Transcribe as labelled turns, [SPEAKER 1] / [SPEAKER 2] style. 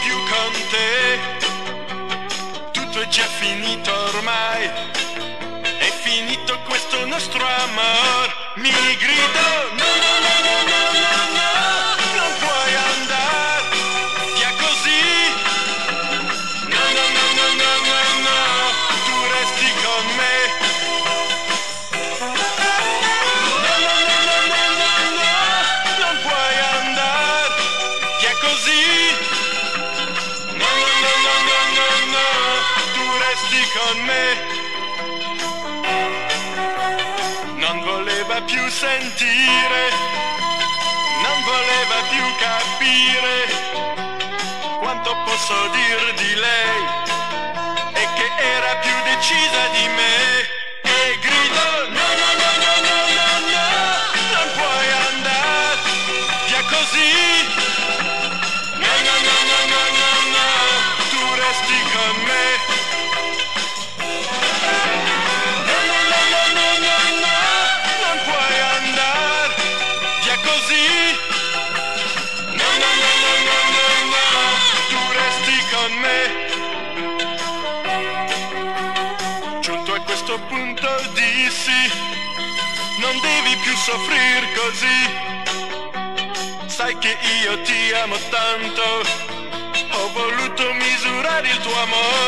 [SPEAKER 1] più con te. Tutto è già finito ormai, è finito questo nostro amor. Mi grido no, no, no, no, no, no, no, non puoi andare via così. No, no, no, no, no, no, no, tu resti con me. No, no, no, no, no, no, no, non puoi andare via così. No, no, no, no, no, no, no, tu resti con me. Non voleva più sentire, non voleva più capire quanto posso dir di lei e che era più decisa di me. E grido no, no, no, no, no, no, no, non puoi andare via così. No, no, no, no, no, no, no, tu resti con me. No, no, no, no, no, no, no, non puoi andare via così. No, no, no, no, no, no, no, tu resti con me. Giunto a questo punto dissi non devi più soffrir così. Sai che io ti amo tanto, ho voluto misurare il tuo amore.